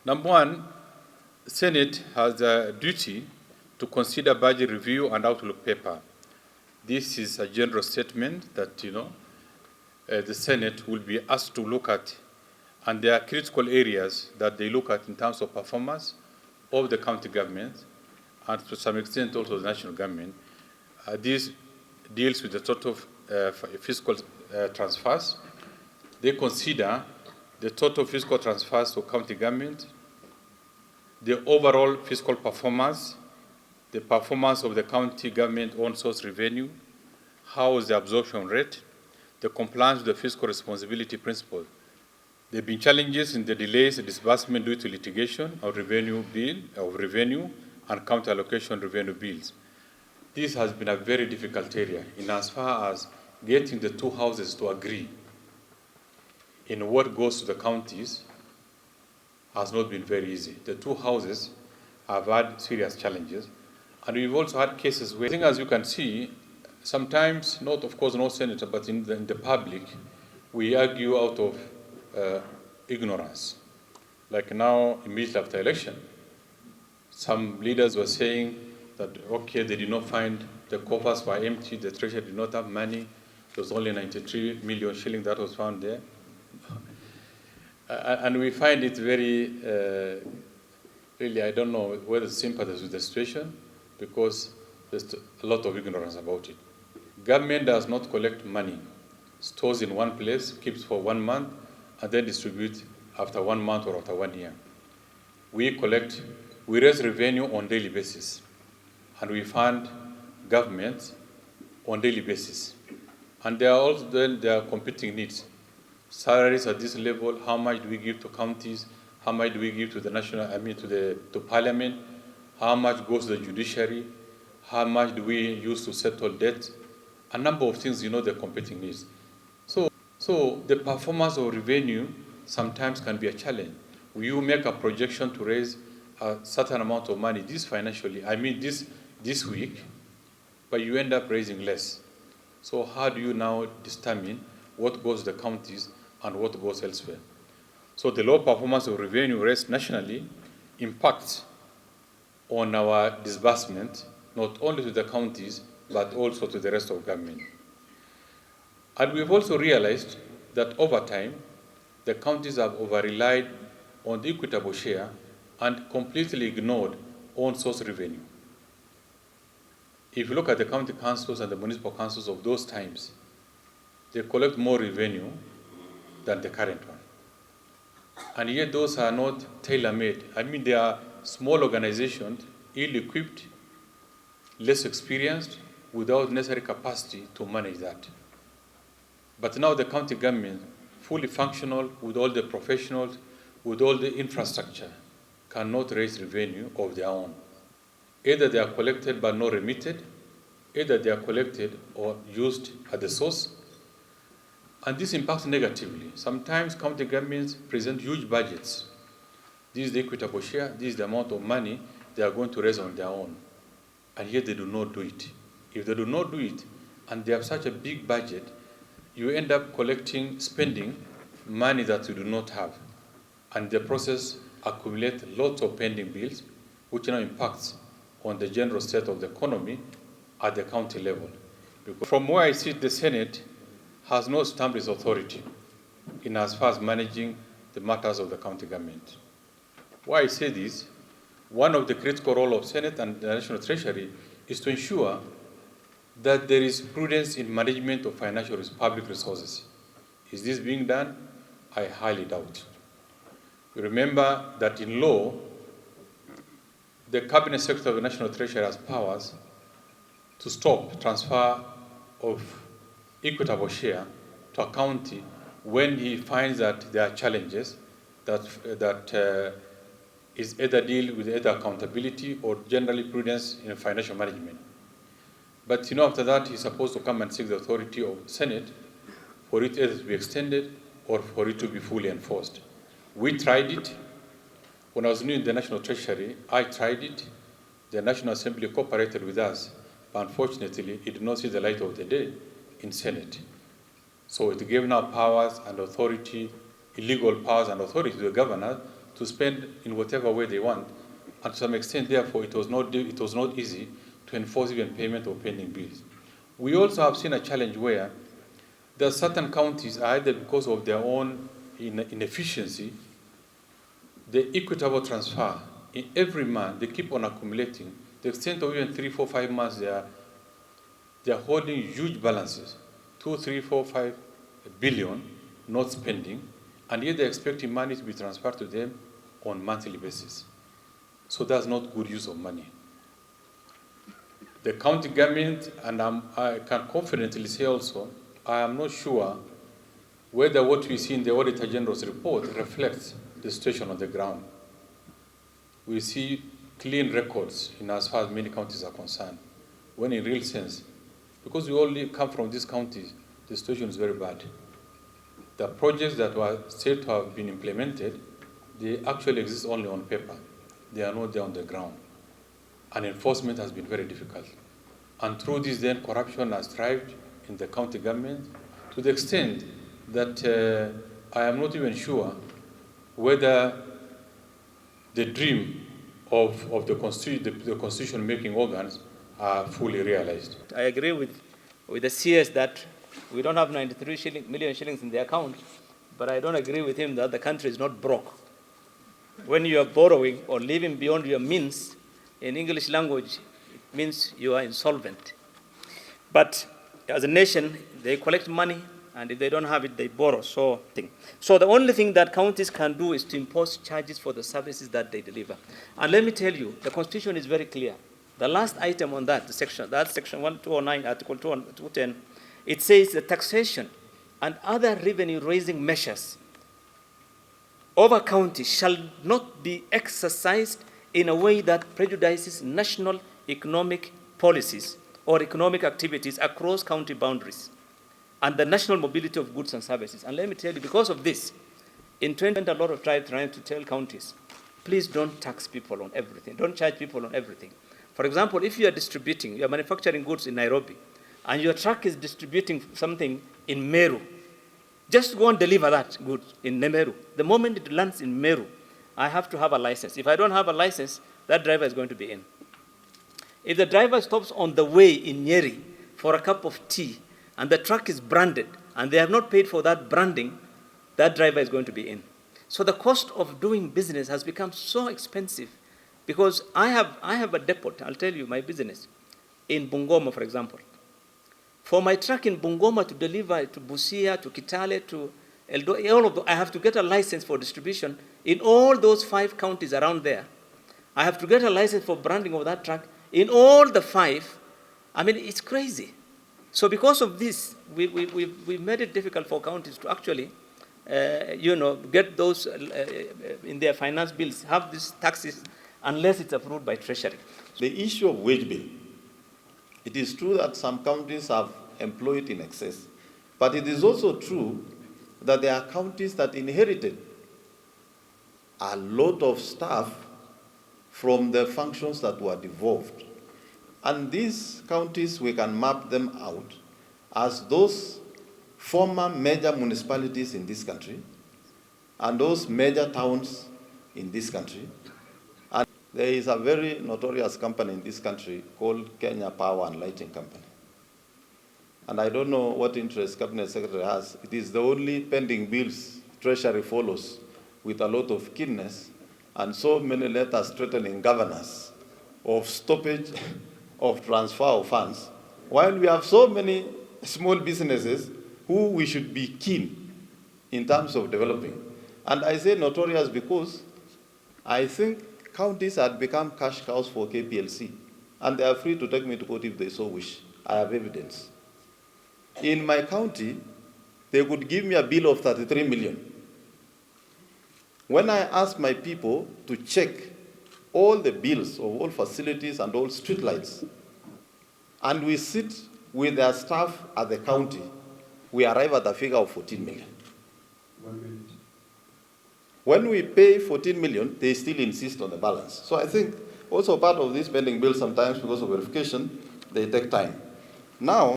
Number one, Senate has a duty to consider budget review and outlook paper. This is a general statement that, the Senate will be asked to look at, and there are critical areas that they look at in terms of performance of the county government, and to some extent also the national government. This deals with the total fiscal transfers. They consider the total fiscal transfers to county government, the overall fiscal performance, the performance of the county government own source revenue, how is the absorption rate, the compliance with the fiscal responsibility principle. There have been challenges in the delays in disbursement due to litigation of revenue and county allocation revenue bills. This has been a very difficult area in as far as getting the two houses to agree in what goes to the counties has not been very easy. The two houses have had serious challenges, and we've also had cases where, as you can see, sometimes, not of course no senator, but in the public, we argue out of ignorance. Like now, immediately after election, some leaders were saying that, okay, they did not find the coffers were empty, the treasury did not have money, there was only 93 million shillings that was found there. And we find it very, really, I don't know whether sympathize with the situation, because there's a lot of ignorance about it. Government does not collect money, stores in one place, keeps for 1 month, and then distribute after 1 month or after 1 year. We raise revenue on daily basis, and we fund government on daily basis. And there are also then there are competing needs. Salaries at this level, how much do we give to counties, how much do we give to the to parliament, how much goes to the judiciary, how much do we use to settle debt, a number of things, the competing needs. So the performance of revenue sometimes can be a challenge. You make a projection to raise a certain amount of money this week, but you end up raising less. So how do you now determine what goes to the counties and what goes elsewhere? So the low performance of revenue raised nationally impacts on our disbursement, not only to the counties, but also to the rest of government. And we've also realized that over time, the counties have over-relied on the equitable share and completely ignored own source revenue. If you look at the county councils and the municipal councils of those times, they collect more revenue than the current one. And yet those are not tailor-made. They are small organizations, ill-equipped, less experienced, without necessary capacity to manage that. But now the county government, fully functional, with all the professionals, with all the infrastructure, cannot raise revenue of their own. Either they are collected but not remitted, either they are collected or used at the source, and this impacts negatively. Sometimes county governments present huge budgets. This is the equitable share, this is the amount of money they are going to raise on their own, and yet they do not do it. If they do not do it, and they have such a big budget, you end up spending money that you do not have, and the process accumulates lots of pending bills, which now impacts on the general state of the economy at the county level. Because from where I sit, the Senate has no established authority in as far as managing the matters of the county government. Why I say this, one of the critical roles of Senate and the National Treasury is to ensure that there is prudence in management of public resources. Is this being done? I highly doubt. You remember that in law, the Cabinet Secretary of the National Treasury has powers to stop transfer of equitable share to a county when he finds that there are challenges that is either deal with either accountability or generally prudence in financial management. But after that, he's supposed to come and seek the authority of the Senate for it either to be extended or for it to be fully enforced. We tried it. When I was new in the National Treasury, I tried it. The National Assembly cooperated with us, but unfortunately, it did not see the light of the day in Senate. So it gave now powers and authority, illegal powers and authority to the governor to spend in whatever way they want. And to some extent, therefore, it was not easy to enforce even payment of pending bills. We also have seen a challenge where there are certain counties, either because of their own inefficiency, the equitable transfer in every month, they keep on accumulating. The extent of even 3, 4, 5 months, they are holding huge balances, 2, 3, 4, 5 billion not spending, and yet they're expecting money to be transferred to them on monthly basis. So that's not good use of money. The county government, and I can confidently say also, I am not sure whether what we see in the Auditor General's report reflects the situation on the ground. We see clean records in as far as many counties are concerned, when in real sense, because we all come from these counties, the situation is very bad. The projects that were said to have been implemented, they actually exist only on paper. They are not there on the ground. And enforcement has been very difficult. And through this then, corruption has thrived in the county government to the extent that I am not even sure whether the dream of the constitution-making organs are fully realized. I agree with the CS that we don't have 93 million shillings in the account, but I don't agree with him that the country is not broke. When you are borrowing or living beyond your means, in English language, it means you are insolvent. But as a nation, they collect money, and if they don't have it, they borrow. So the only thing that counties can do is to impose charges for the services that they deliver. And let me tell you, the Constitution is very clear. The last item on that, section 1209, Article 210, it says the taxation and other revenue-raising measures over counties shall not be exercised in a way that prejudices national economic policies or economic activities across county boundaries and the national mobility of goods and services. And let me tell you, because of this, in 2020, a lot of tribes trying to tell counties, please don't tax people on everything. Don't charge people on everything. For example, if you are manufacturing goods in Nairobi, and your truck is distributing something in Meru, just go and deliver that good in Meru. The moment it lands in Meru, I have to have a license. If I don't have a license, that driver is going to be in. If the driver stops on the way in Nyeri for a cup of tea, and the truck is branded, and they have not paid for that branding, that driver is going to be in. So the cost of doing business has become so expensive, because I have a depot, I'll tell you, my business, in Bungoma, for example. For my truck in Bungoma to deliver to Busia, to Kitale, to Eldo, all of them, I have to get a license for distribution in all those 5 counties around there. I have to get a license for branding of that truck in all the 5. I mean, it's crazy. So because of this, we made it difficult for counties to actually, get those in their finance bills, have these taxes, unless it's approved by Treasury. The issue of wage bill. It is true that some counties have employed in excess, but it is also true that there are counties that inherited a lot of staff from the functions that were devolved. And these counties, we can map them out as those former major municipalities in this country and those major towns in this country. And there is a very notorious company in this country called Kenya Power and Lighting Company. And I don't know what interest Cabinet Secretary has. It is the only pending bills Treasury follows with a lot of keenness, and so many letters threatening governors of stoppage of transfer of funds, while we have so many small businesses who we should be keen in terms of developing. And I say notorious because I think counties had become cash cows for KPLC, and they are free to take me to court if they so wish. I have evidence. In my county, they could give me a bill of 33 million. When I ask my people to check all the bills of all facilities and all street lights, and we sit with their staff at the county, we arrive at a figure of 14 million. 1 minute. When we pay 14 million, they still insist on the balance. So I think also part of this pending bill sometimes, because of verification, they take time. Now,